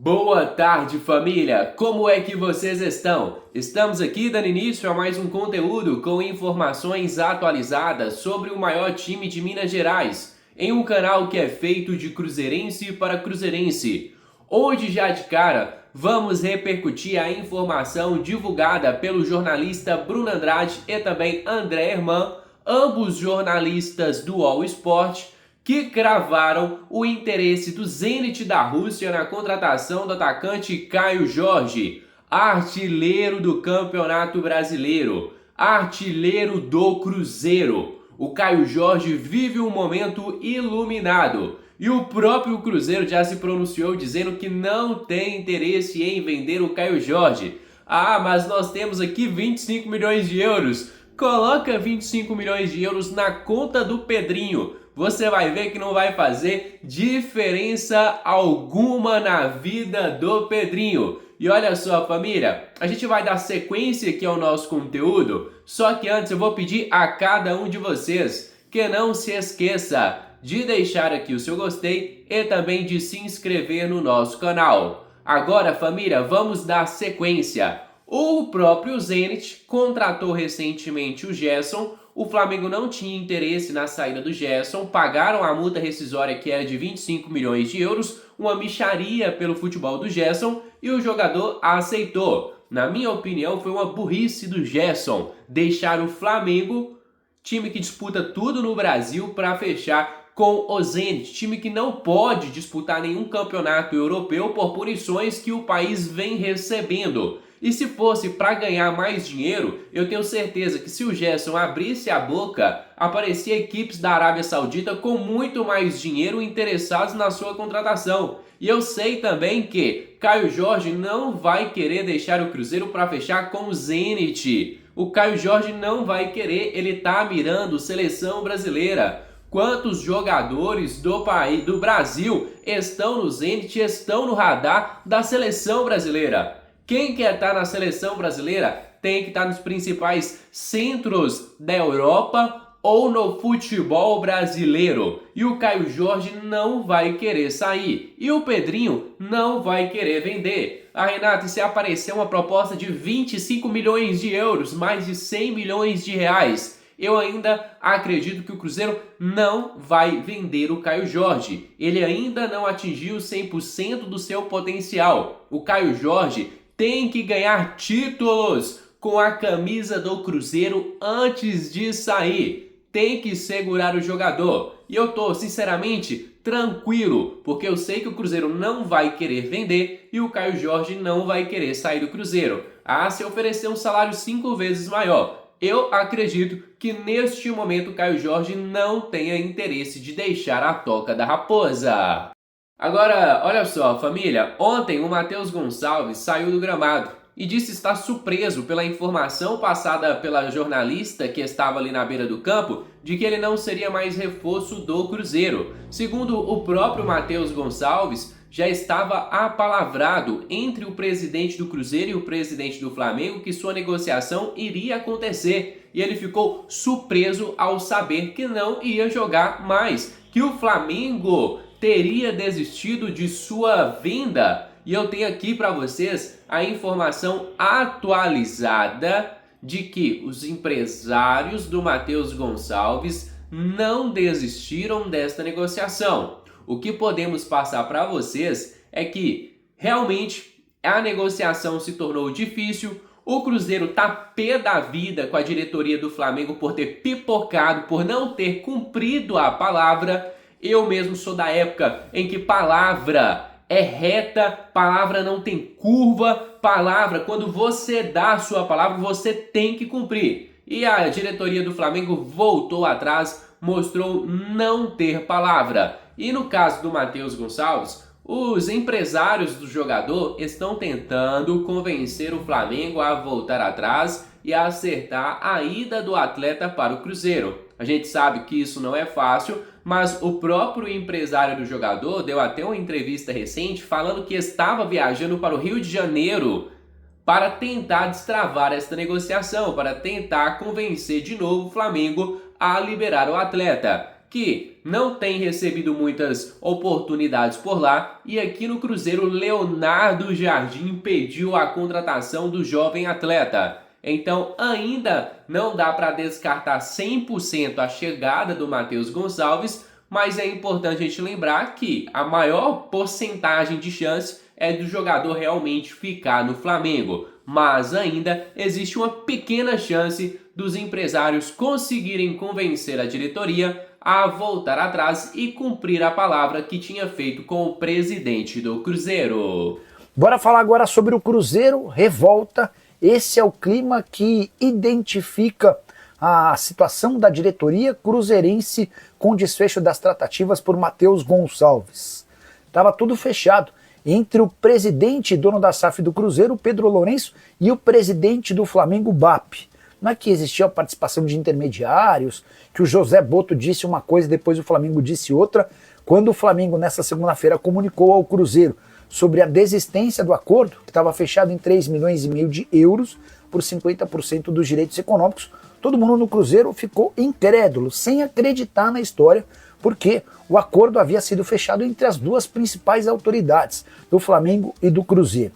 Boa tarde, família! Como é que vocês estão? Estamos aqui dando início a mais um conteúdo com informações atualizadas sobre o maior time de Minas Gerais, em um canal que é feito de cruzeirense para cruzeirense. Hoje, já de cara, vamos repercutir a informação divulgada pelo jornalista Bruno Andrade e também André Herman, ambos jornalistas do All Sport, que cravaram o interesse do Zenit da Rússia na contratação do atacante Caio Jorge, artilheiro do Campeonato Brasileiro, artilheiro do Cruzeiro. O Caio Jorge vive um momento iluminado e o próprio Cruzeiro já se pronunciou dizendo que não tem interesse em vender o Caio Jorge. Ah, mas nós temos aqui 25 milhões de euros. Coloca 25 milhões de euros na conta do Pedrinho. Você vai ver que não vai fazer diferença alguma na vida do Pedrinho. E olha só, família, a gente vai dar sequência aqui ao nosso conteúdo, só que antes eu vou pedir a cada um de vocês que não se esqueça de deixar aqui o seu gostei e também de se inscrever no nosso canal. Agora, família, vamos dar sequência. O próprio Zenit contratou recentemente o Gerson. O Flamengo não tinha interesse na saída do Gerson, pagaram a multa rescisória que era de 25 milhões de euros, uma mixaria pelo futebol do Gerson, e o jogador aceitou. Na minha opinião, foi uma burrice do Gerson deixar o Flamengo, time que disputa tudo no Brasil, para fechar com o Zenit, time que não pode disputar nenhum campeonato europeu por punições que o país vem recebendo. E se fosse para ganhar mais dinheiro, eu tenho certeza que se o Gerson abrisse a boca, aparecia equipes da Arábia Saudita com muito mais dinheiro interessados na sua contratação. E eu sei também que Caio Jorge não vai querer deixar o Cruzeiro para fechar com o Zenit. O Caio Jorge não vai querer, ele tá mirando seleção brasileira. Quantos jogadores do Brasil estão no Zenit, estão no radar da seleção brasileira? Quem quer estar na seleção brasileira tem que estar nos principais centros da Europa ou no futebol brasileiro. E o Caio Jorge não vai querer sair. E o Pedrinho não vai querer vender. Ah, Renato, e se aparecer uma proposta de 25 milhões de euros, mais de 100 milhões de reais? Eu ainda acredito que o Cruzeiro não vai vender o Caio Jorge. Ele ainda não atingiu 100% do seu potencial. O Caio Jorge tem que ganhar títulos com a camisa do Cruzeiro antes de sair. Tem que segurar o jogador. E eu tô, sinceramente, tranquilo, porque eu sei que o Cruzeiro não vai querer vender e o Caio Jorge não vai querer sair do Cruzeiro. Ah, se oferecer um salário 5 vezes maior. Eu acredito que neste momento o Caio Jorge não tenha interesse de deixar a toca da raposa. Agora, olha só, família, ontem o Matheus Gonçalves saiu do gramado e disse estar surpreso pela informação passada pela jornalista que estava ali na beira do campo de que ele não seria mais reforço do Cruzeiro. Segundo o próprio Matheus Gonçalves, já estava apalavrado entre o presidente do Cruzeiro e o presidente do Flamengo que sua negociação iria acontecer. E ele ficou surpreso ao saber que não ia jogar mais, que o Flamengo teria desistido de sua venda. E eu tenho aqui para vocês a informação atualizada de que os empresários do Matheus Gonçalves não desistiram desta negociação. O que podemos passar para vocês é que realmente a negociação se tornou difícil. O Cruzeiro tá pé da vida com a diretoria do Flamengo por ter pipocado, por não ter cumprido a palavra. Eu mesmo sou da época em que palavra é reta, palavra não tem curva, palavra, quando você dá a sua palavra, você tem que cumprir. E a diretoria do Flamengo voltou atrás, mostrou não ter palavra. E no caso do Matheus Gonçalves, os empresários do jogador estão tentando convencer o Flamengo a voltar atrás e a acertar a ida do atleta para o Cruzeiro. A gente sabe que isso não é fácil, mas o próprio empresário do jogador deu até uma entrevista recente falando que estava viajando para o Rio de Janeiro para tentar destravar esta negociação, para tentar convencer de novo o Flamengo a liberar o atleta. que não tem recebido muitas oportunidades por lá, e aqui no Cruzeiro, Leonardo Jardim pediu a contratação do jovem atleta. Então ainda não dá para descartar 100% a chegada do Matheus Gonçalves, mas é importante a gente lembrar que a maior porcentagem de chance é do jogador realmente ficar no Flamengo. Mas ainda existe uma pequena chance dos empresários conseguirem convencer a diretoria a voltar atrás e cumprir a palavra que tinha feito com o presidente do Cruzeiro. Bora falar agora sobre o Cruzeiro, revolta. Esse é o clima que identifica a situação da diretoria cruzeirense com o desfecho das tratativas por Matheus Gonçalves. Estava tudo fechado entre o presidente e dono da SAF do Cruzeiro, Pedro Lourenço, e o presidente do Flamengo, BAP. Não é que existia a participação de intermediários, que o José Boto disse uma coisa e depois o Flamengo disse outra, quando o Flamengo nessa segunda-feira comunicou ao Cruzeiro sobre a desistência do acordo, que estava fechado em 3,5 milhões de euros por 50% dos direitos econômicos. Todo mundo no Cruzeiro ficou incrédulo, sem acreditar na história, porque o acordo havia sido fechado entre as duas principais autoridades, do Flamengo e do Cruzeiro.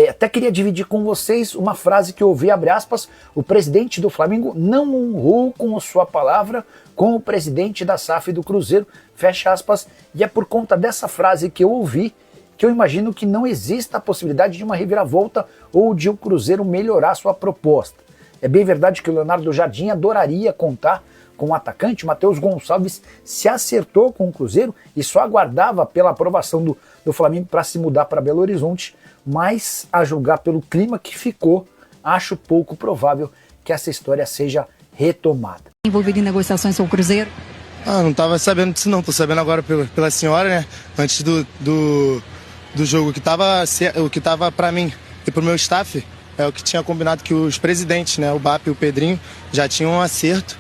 Até queria dividir com vocês uma frase que eu ouvi, abre aspas, o presidente do Flamengo não honrou com a sua palavra com o presidente da SAF do Cruzeiro, fecha aspas, e é por conta dessa frase que eu ouvi que eu imagino que não exista a possibilidade de uma reviravolta ou de o Cruzeiro melhorar sua proposta. É bem verdade que o Leonardo Jardim adoraria contar com o atacante. O Matheus Gonçalves se acertou com o Cruzeiro e só aguardava pela aprovação do Flamengo para se mudar para Belo Horizonte, mas a julgar pelo clima que ficou, acho pouco provável que essa história seja retomada. Envolvido em negociações com o Cruzeiro? Não estava sabendo disso não, tô sabendo agora pela senhora, né? Antes do jogo, o que tava para mim e pro meu staff, é o que tinha combinado que os presidentes, né, o BAP e o Pedrinho, já tinham um acerto.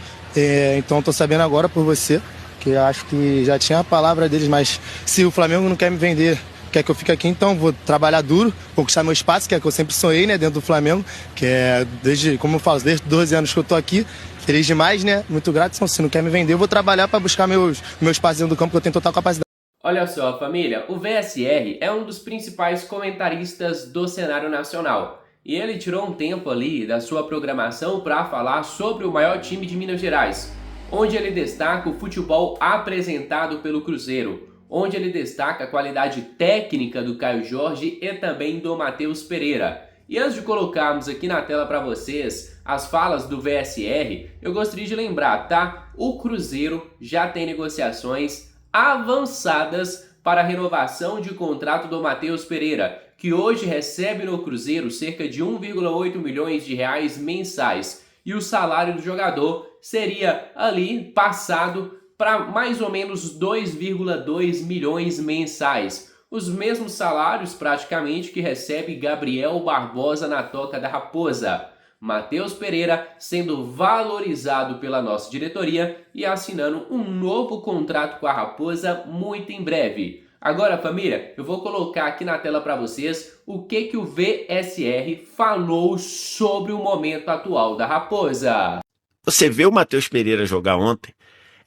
Então tô sabendo agora por você, que acho que já tinha a palavra deles, mas se o Flamengo não quer me vender, quer que eu fique aqui, então vou trabalhar duro, conquistar meu espaço, que é que eu sempre sonhei, né, dentro do Flamengo, que é desde, como eu falo, desde 12 anos que eu tô aqui, feliz demais, né, muito grato. Então, se não quer me vender, eu vou trabalhar para buscar meu espaço dentro do campo, que eu tenho total capacidade. Olha só, família, o VSR é um dos principais comentaristas do cenário nacional. E ele tirou um tempo ali da sua programação para falar sobre o maior time de Minas Gerais, onde ele destaca o futebol apresentado pelo Cruzeiro, onde ele destaca a qualidade técnica do Caio Jorge e também do Matheus Pereira. E antes de colocarmos aqui na tela para vocês as falas do VSR, eu gostaria de lembrar, tá? O Cruzeiro já tem negociações avançadas para a renovação de contrato do Matheus Pereira, que hoje recebe no Cruzeiro cerca de 1,8 milhões de reais mensais, e o salário do jogador seria ali passado para mais ou menos 2,2 milhões mensais. Os mesmos salários praticamente que recebe Gabriel Barbosa na Toca da Raposa. Matheus Pereira sendo valorizado pela nossa diretoria e assinando um novo contrato com a Raposa muito em breve. Agora, família, eu vou colocar aqui na tela para vocês o que o VSR falou sobre o momento atual da Raposa. Você vê o Matheus Pereira jogar ontem,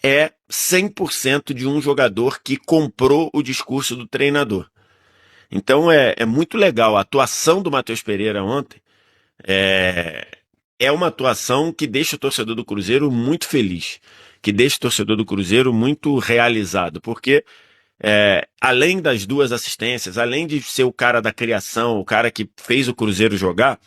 é 100% de um jogador que comprou o discurso do treinador. Então é muito legal. A atuação do Matheus Pereira ontem é uma atuação que deixa o torcedor do Cruzeiro muito feliz, que deixa o torcedor do Cruzeiro muito realizado, porque além das duas assistências, além de ser o cara da criação, o cara que fez o Cruzeiro jogar,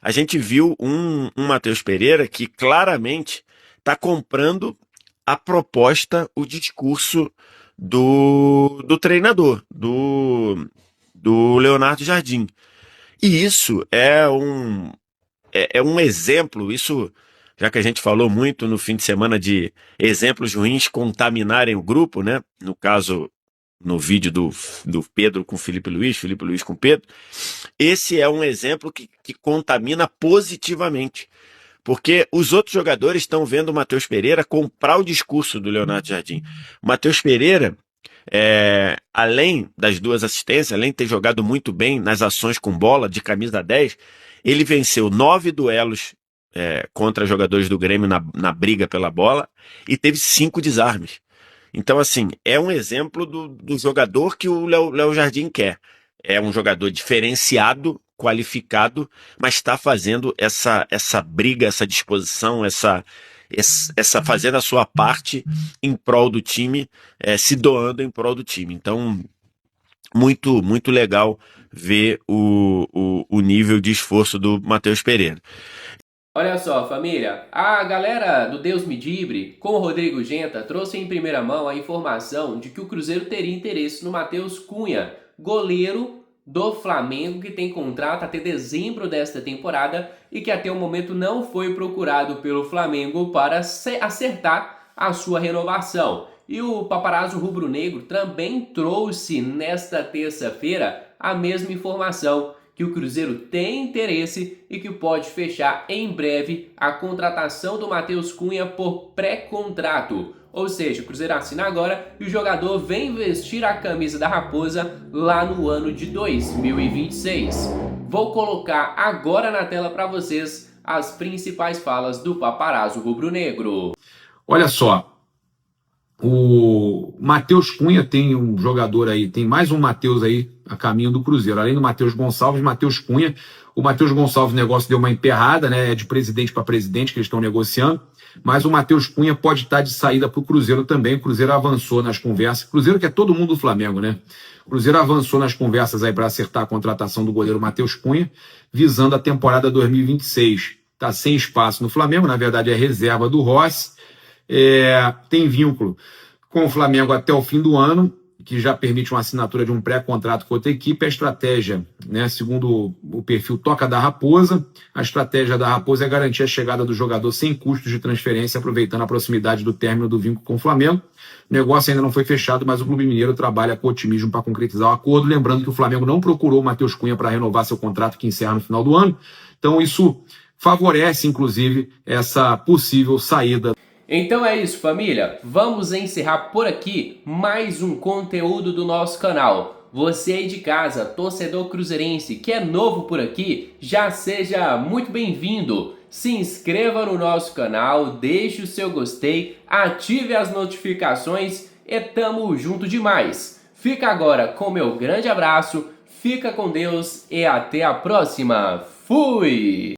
a gente viu um Matheus Pereira que claramente está comprando a proposta, o discurso do treinador, do Leonardo Jardim. E isso é um exemplo, isso, já que a gente falou muito no fim de semana de exemplos ruins contaminarem o grupo, né? No caso, no vídeo do Pedro com Felipe Luiz com Pedro, esse é um exemplo que contamina positivamente. Porque os outros jogadores estão vendo o Matheus Pereira comprar o discurso do Leonardo Jardim. O Matheus Pereira, além das duas assistências, além de ter jogado muito bem nas ações com bola, de camisa 10, ele venceu 9 duelos contra jogadores do Grêmio na briga pela bola e teve 5 desarmes. Então, assim, é um exemplo do jogador que o Léo Jardim quer. É um jogador diferenciado, qualificado, mas está fazendo essa briga, essa disposição, essa fazendo a sua parte em prol do time, se doando em prol do time. Então, muito, muito legal ver o nível de esforço do Matheus Pereira. Olha só, família, a galera do Deus Me Livre, com o Rodrigo Genta, trouxe em primeira mão a informação de que o Cruzeiro teria interesse no Matheus Cunha, goleiro do Flamengo, que tem contrato até dezembro desta temporada e que até o momento não foi procurado pelo Flamengo para acertar a sua renovação. E o paparazzo rubro-negro também trouxe nesta terça-feira a mesma informação, que o Cruzeiro tem interesse e que pode fechar em breve a contratação do Matheus Cunha por pré-contrato. Ou seja, o Cruzeiro assina agora e o jogador vem vestir a camisa da Raposa lá no ano de 2026. Vou colocar agora na tela para vocês as principais falas do paparazzo rubro-negro. Olha só, o Matheus Cunha tem um jogador aí, tem mais um Matheus aí a caminho do Cruzeiro. Além do Matheus Gonçalves, Matheus Cunha. O Matheus Gonçalves, o negócio deu uma emperrada, né? É de presidente para presidente que eles estão negociando. Mas o Matheus Cunha pode estar de saída para o Cruzeiro também. O Cruzeiro avançou nas conversas. Cruzeiro que é todo mundo do Flamengo, né? O Cruzeiro avançou nas conversas aí para acertar a contratação do goleiro Matheus Cunha, visando a temporada 2026. Está sem espaço no Flamengo, na verdade é reserva do Rossi. Tem vínculo com o Flamengo até o fim do ano, que já permite uma assinatura de um pré-contrato com outra equipe. A estratégia, né, segundo o perfil Toca da Raposa, a estratégia da Raposa é garantir a chegada do jogador sem custos de transferência, aproveitando a proximidade do término do vínculo com o Flamengo. O negócio ainda não foi fechado, mas o Clube Mineiro trabalha com otimismo para concretizar o acordo, lembrando que o Flamengo não procurou o Matheus Cunha para renovar seu contrato, que encerra no final do ano. Então isso favorece, inclusive, essa possível saída. Então é isso, família. Vamos encerrar por aqui mais um conteúdo do nosso canal. Você aí de casa, torcedor cruzeirense, que é novo por aqui, já seja muito bem-vindo. Se inscreva no nosso canal, deixe o seu gostei, ative as notificações e tamo junto demais. Fica agora com meu grande abraço, fica com Deus e até a próxima. Fui!